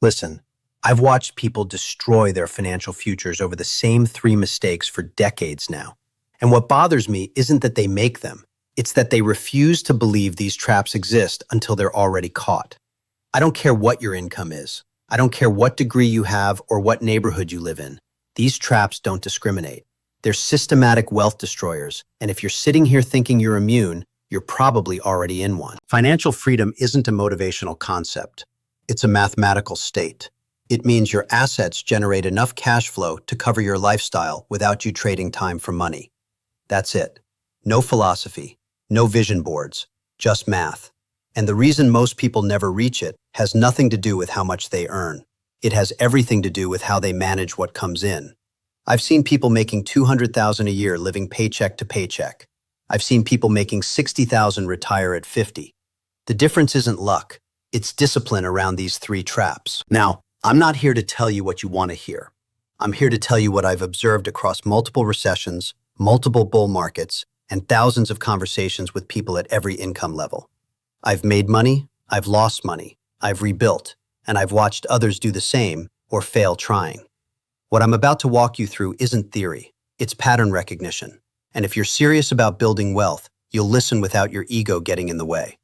Listen, I've watched people destroy their financial futures over the same three mistakes for decades now. And what bothers me isn't that they make them, it's that they refuse to believe these traps exist until they're already caught. I don't care what your income is. I don't care what degree you have or what neighborhood you live in. These traps don't discriminate. They're systematic wealth destroyers, and if you're sitting here thinking you're immune, you're probably already in one. Financial freedom isn't a motivational concept. It's a mathematical state. It means your assets generate enough cash flow to cover your lifestyle without you trading time for money. That's it. No philosophy, no vision boards, just math. And the reason most people never reach it has nothing to do with how much they earn. It has everything to do with how they manage what comes in. I've seen people making $200,000 a year living paycheck to paycheck. I've seen people making $60,000 retire at 50. The difference isn't luck. It's discipline around these three traps. Now, I'm not here to tell you what you want to hear. I'm here to tell you what I've observed across multiple recessions, multiple bull markets, and thousands of conversations with people at every income level. I've made money, I've lost money, I've rebuilt, and I've watched others do the same or fail trying. What I'm about to walk you through isn't theory, it's pattern recognition. And if you're serious about building wealth, you'll listen without your ego getting in the way.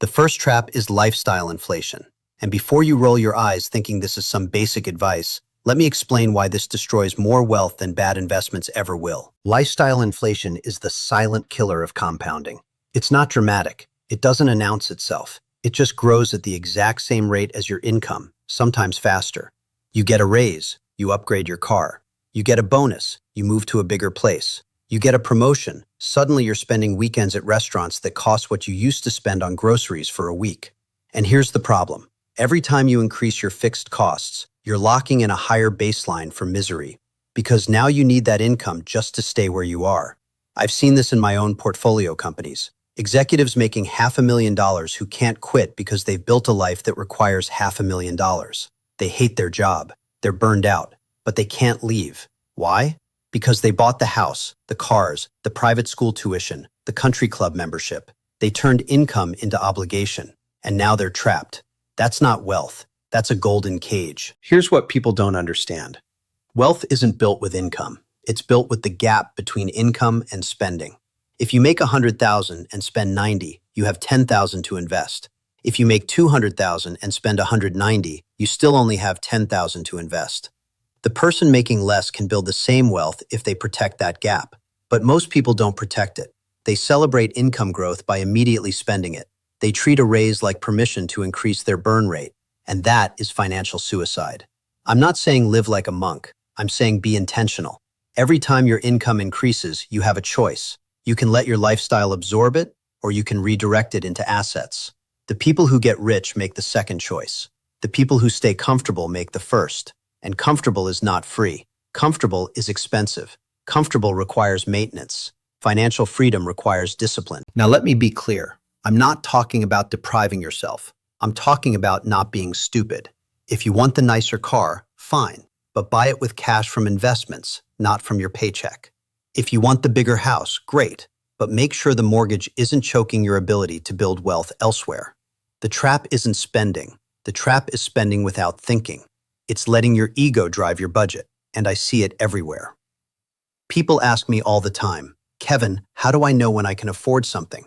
The first trap is lifestyle inflation. And before you roll your eyes thinking this is some basic advice, let me explain why this destroys more wealth than bad investments ever will. Lifestyle inflation is the silent killer of compounding. It's not dramatic. It doesn't announce itself. It just grows at the exact same rate as your income, sometimes faster. You get a raise, you upgrade your car. You get a bonus, you move to a bigger place. You get a promotion, suddenly you're spending weekends at restaurants that cost what you used to spend on groceries for a week. And here's the problem. Every time you increase your fixed costs, you're locking in a higher baseline for misery, because now you need that income just to stay where you are. I've seen this in my own portfolio companies. Executives making $500,000 who can't quit because they've built a life that requires $500,000. They hate their job, they're burned out, but they can't leave. Why? Because they bought the house, the cars, the private school tuition, the country club membership. They turned income into obligation, and now they're trapped. That's not wealth. That's a golden cage. Here's what people don't understand. Wealth isn't built with income. It's built with the gap between income and spending. If you make $100,000 and spend $90, you have $10,000 to invest. If you make $200,000 and spend $190, you still only have $10,000 to invest. The person making less can build the same wealth if they protect that gap. But most people don't protect it. They celebrate income growth by immediately spending it. They treat a raise like permission to increase their burn rate. And that is financial suicide. I'm not saying live like a monk. I'm saying be intentional. Every time your income increases, you have a choice. You can let your lifestyle absorb it, or you can redirect it into assets. The people who get rich make the second choice. The people who stay comfortable make the first. And comfortable is not free. Comfortable is expensive. Comfortable requires maintenance. Financial freedom requires discipline. Now let me be clear. I'm not talking about depriving yourself. I'm talking about not being stupid. If you want the nicer car, fine, but buy it with cash from investments, not from your paycheck. If you want the bigger house, great, but make sure the mortgage isn't choking your ability to build wealth elsewhere. The trap isn't spending. The trap is spending without thinking. It's letting your ego drive your budget, and I see it everywhere. People ask me all the time, Kevin, how do I know when I can afford something?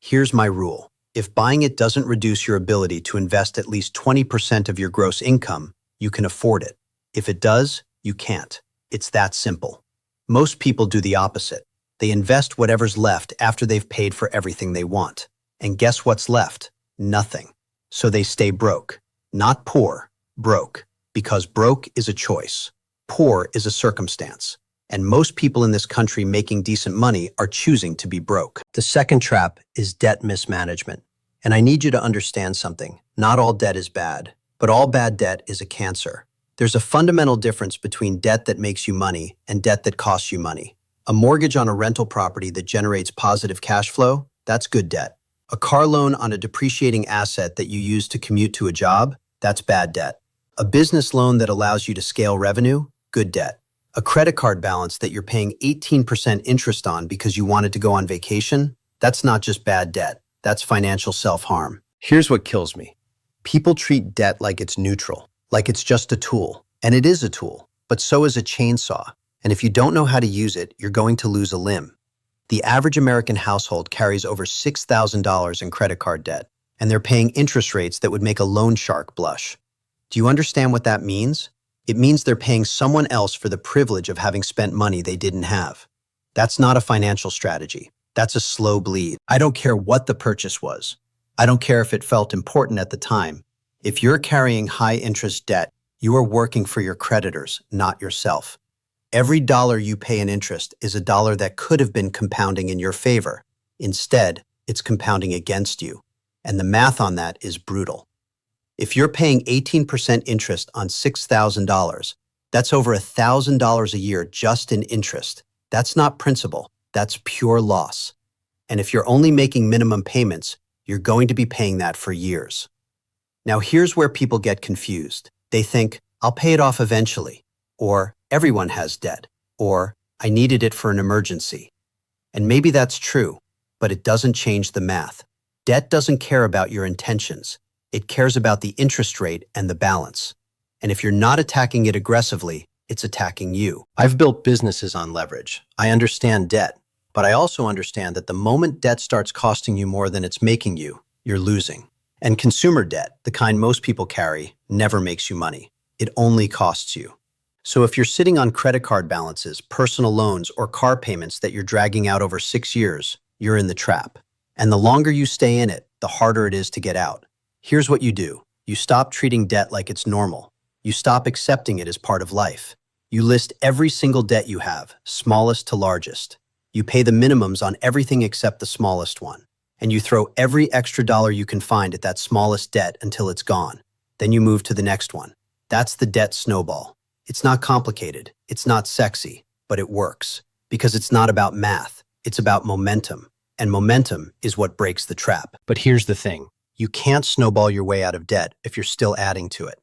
Here's my rule. If buying it doesn't reduce your ability to invest at least 20% of your gross income, you can afford it. If it does, you can't. It's that simple. Most people do the opposite. They invest whatever's left after they've paid for everything they want. And guess what's left? Nothing. So they stay broke. Not poor, broke. Because broke is a choice. Poor is a circumstance. And most people in this country making decent money are choosing to be broke. The second trap is debt mismanagement. And I need you to understand something. Not all debt is bad, but all bad debt is a cancer. There's a fundamental difference between debt that makes you money and debt that costs you money. A mortgage on a rental property that generates positive cash flow, that's good debt. A car loan on a depreciating asset that you use to commute to a job, that's bad debt. A business loan that allows you to scale revenue, good debt. A credit card balance that you're paying 18% interest on because you wanted to go on vacation, that's not just bad debt, that's financial self-harm. Here's what kills me. People treat debt like it's neutral, like it's just a tool. And it is a tool, but so is a chainsaw. And if you don't know how to use it, you're going to lose a limb. The average American household carries over $6,000 in credit card debt, and they're paying interest rates that would make a loan shark blush. Do you understand what that means? It means they're paying someone else for the privilege of having spent money they didn't have. That's not a financial strategy. That's a slow bleed. I don't care what the purchase was. I don't care if it felt important at the time. If you're carrying high-interest debt, you are working for your creditors, not yourself. Every dollar you pay in interest is a dollar that could have been compounding in your favor. Instead, it's compounding against you. And the math on that is brutal. If you're paying 18% interest on $6,000, that's over $1,000 a year just in interest. That's not principal, that's pure loss. And if you're only making minimum payments, you're going to be paying that for years. Now here's where people get confused. They think, I'll pay it off eventually, or everyone has debt, or I needed it for an emergency. And maybe that's true, but it doesn't change the math. Debt doesn't care about your intentions. It cares about the interest rate and the balance. And if you're not attacking it aggressively, it's attacking you. I've built businesses on leverage. I understand debt, but I also understand that the moment debt starts costing you more than it's making you, you're losing. And consumer debt, the kind most people carry, never makes you money. It only costs you. So if you're sitting on credit card balances, personal loans, or car payments that you're dragging out over 6 years, you're in the trap. And the longer you stay in it, the harder it is to get out. Here's what you do. You stop treating debt like it's normal. You stop accepting it as part of life. You list every single debt you have, smallest to largest. You pay the minimums on everything except the smallest one. And you throw every extra dollar you can find at that smallest debt until it's gone. Then you move to the next one. That's the debt snowball. It's not complicated. It's not sexy, but it works. Because it's not about math. It's about momentum. And momentum is what breaks the trap. But here's the thing. You can't snowball your way out of debt if you're still adding to it.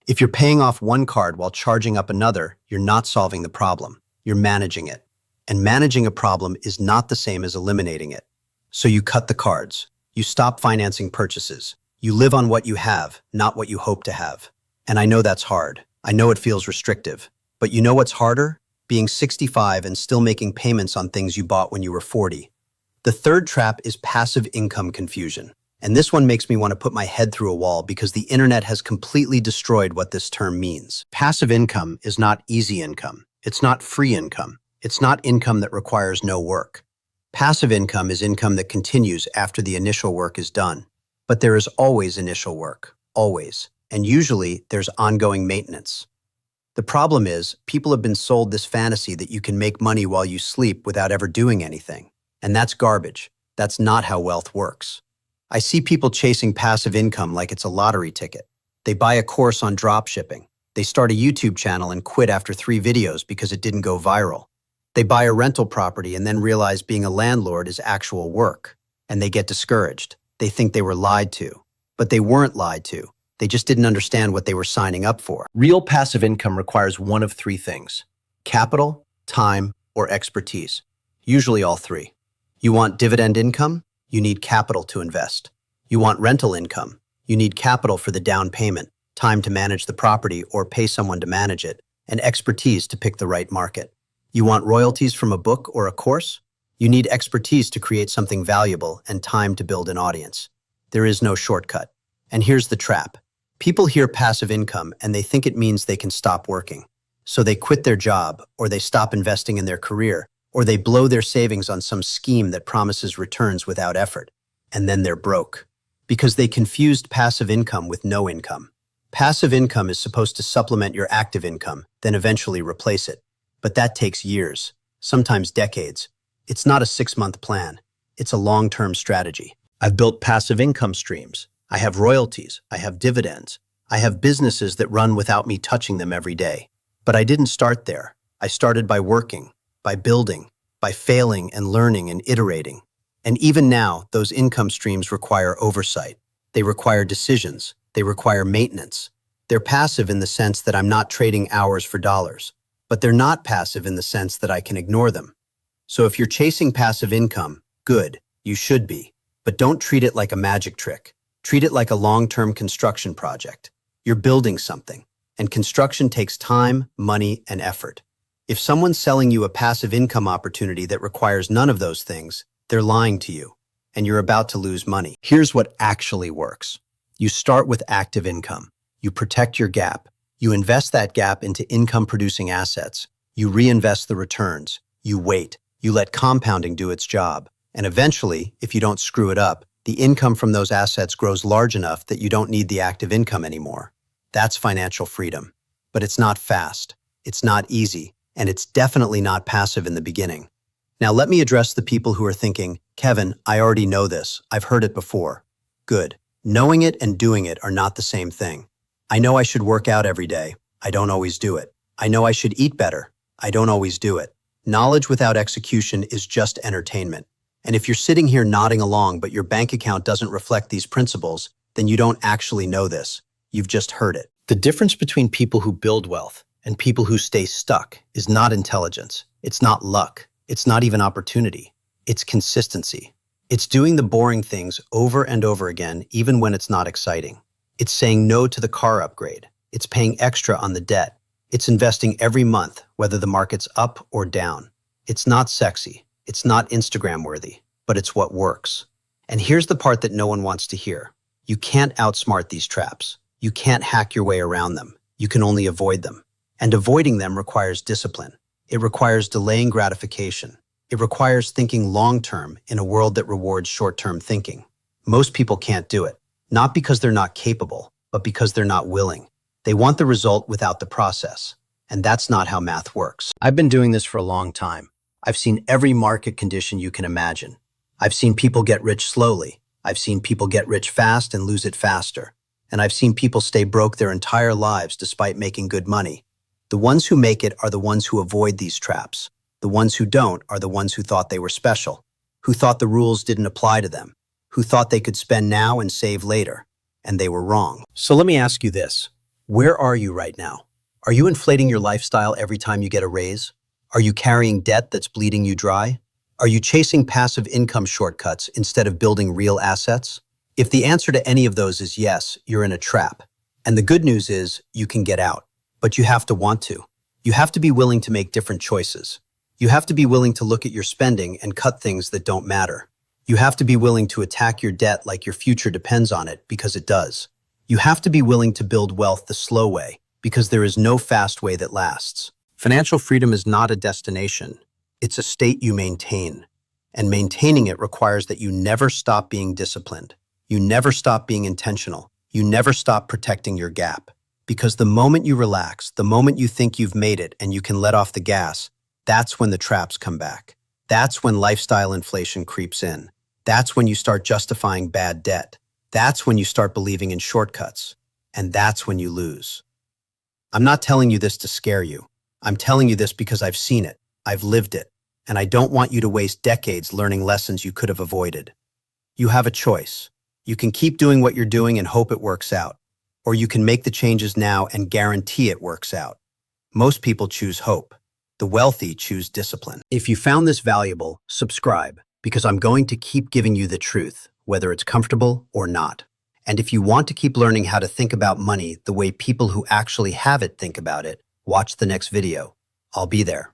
If you're paying off one card while charging up another, you're not solving the problem. You're managing it. And managing a problem is not the same as eliminating it. So you cut the cards. You stop financing purchases. You live on what you have, not what you hope to have. And I know that's hard. I know it feels restrictive. But you know what's harder? Being 65 and still making payments on things you bought when you were 40. The third trap is passive income confusion. And this one makes me want to put my head through a wall because the internet has completely destroyed what this term means. Passive income is not easy income. It's not free income. It's not income that requires no work. Passive income is income that continues after the initial work is done. But there is always initial work, always. And usually there's ongoing maintenance. The problem is, people have been sold this fantasy that you can make money while you sleep without ever doing anything. And that's garbage. That's not how wealth works. I see people chasing passive income like it's a lottery ticket. They buy a course on dropshipping. They start a YouTube channel and quit after 3 videos because it didn't go viral. They buy a rental property and then realize being a landlord is actual work. And they get discouraged. They think they were lied to. But they weren't lied to. They just didn't understand what they were signing up for. Real passive income requires one of 3 things: capital, time, or expertise. Usually all 3. You want dividend income? You need capital to invest. You want rental income? You need capital for the down payment, time to manage the property or pay someone to manage it, and expertise to pick the right market. You want royalties from a book or a course? You need expertise to create something valuable and time to build an audience. There is no shortcut. And here's the trap. People hear passive income and they think it means they can stop working. So they quit their job, or they stop investing in their career, or they blow their savings on some scheme that promises returns without effort. And then they're broke. Because they confused passive income with no income. Passive income is supposed to supplement your active income, then eventually replace it. But that takes years, sometimes decades. It's not a 6-month plan. It's a long-term strategy. I've built passive income streams. I have royalties. I have dividends. I have businesses that run without me touching them every day. But I didn't start there. I started by working, by building, by failing and learning and iterating. And even now, those income streams require oversight. They require decisions. They require maintenance. They're passive in the sense that I'm not trading hours for dollars. But they're not passive in the sense that I can ignore them. So if you're chasing passive income, good, you should be. But don't treat it like a magic trick. Treat it like a long-term construction project. You're building something. And construction takes time, money, and effort. If someone's selling you a passive income opportunity that requires none of those things, they're lying to you, and you're about to lose money. Here's what actually works. You start with active income. You protect your gap. You invest that gap into income-producing assets. You reinvest the returns. You wait. You let compounding do its job. And eventually, if you don't screw it up, the income from those assets grows large enough that you don't need the active income anymore. That's financial freedom. But it's not fast. It's not easy. And it's definitely not passive in the beginning. Now let me address the people who are thinking, Kevin, I already know this. I've heard it before. Good. Knowing it and doing it are not the same thing. I know I should work out every day. I don't always do it. I know I should eat better. I don't always do it. Knowledge without execution is just entertainment. And if you're sitting here nodding along but your bank account doesn't reflect these principles, then you don't actually know this. You've just heard it. The difference between people who build wealth and people who stay stuck is not intelligence. It's not luck. It's not even opportunity. It's consistency. It's doing the boring things over and over again, even when it's not exciting. It's saying no to the car upgrade. It's paying extra on the debt. It's investing every month, whether the market's up or down. It's not sexy. It's not Instagram worthy, but it's what works. And here's the part that no one wants to hear. You can't outsmart these traps. You can't hack your way around them. You can only avoid them. And avoiding them requires discipline. It requires delaying gratification. It requires thinking long-term in a world that rewards short-term thinking. Most people can't do it, not because they're not capable, but because they're not willing. They want the result without the process. And that's not how math works. I've been doing this for a long time. I've seen every market condition you can imagine. I've seen people get rich slowly. I've seen people get rich fast and lose it faster. And I've seen people stay broke their entire lives despite making good money. The ones who make it are the ones who avoid these traps. The ones who don't are the ones who thought they were special, who thought the rules didn't apply to them, who thought they could spend now and save later. And they were wrong. So let me ask you this. Where are you right now? Are you inflating your lifestyle every time you get a raise? Are you carrying debt that's bleeding you dry? Are you chasing passive income shortcuts instead of building real assets? If the answer to any of those is yes, you're in a trap. And the good news is you can get out. But you have to want to. You have to be willing to make different choices. You have to be willing to look at your spending and cut things that don't matter. You have to be willing to attack your debt like your future depends on it, because it does. You have to be willing to build wealth the slow way, because there is no fast way that lasts. Financial freedom is not a destination. It's a state you maintain. And maintaining it requires that you never stop being disciplined. You never stop being intentional. You never stop protecting your gap. Because the moment you relax, the moment you think you've made it and you can let off the gas, that's when the traps come back. That's when lifestyle inflation creeps in. That's when you start justifying bad debt. That's when you start believing in shortcuts. And that's when you lose. I'm not telling you this to scare you. I'm telling you this because I've seen it. I've lived it. And I don't want you to waste decades learning lessons you could have avoided. You have a choice. You can keep doing what you're doing and hope it works out. Or you can make the changes now and guarantee it works out. Most people choose hope. The wealthy choose discipline. If you found this valuable, subscribe, because I'm going to keep giving you the truth, whether it's comfortable or not. And if you want to keep learning how to think about money the way people who actually have it think about it, watch the next video. I'll be there.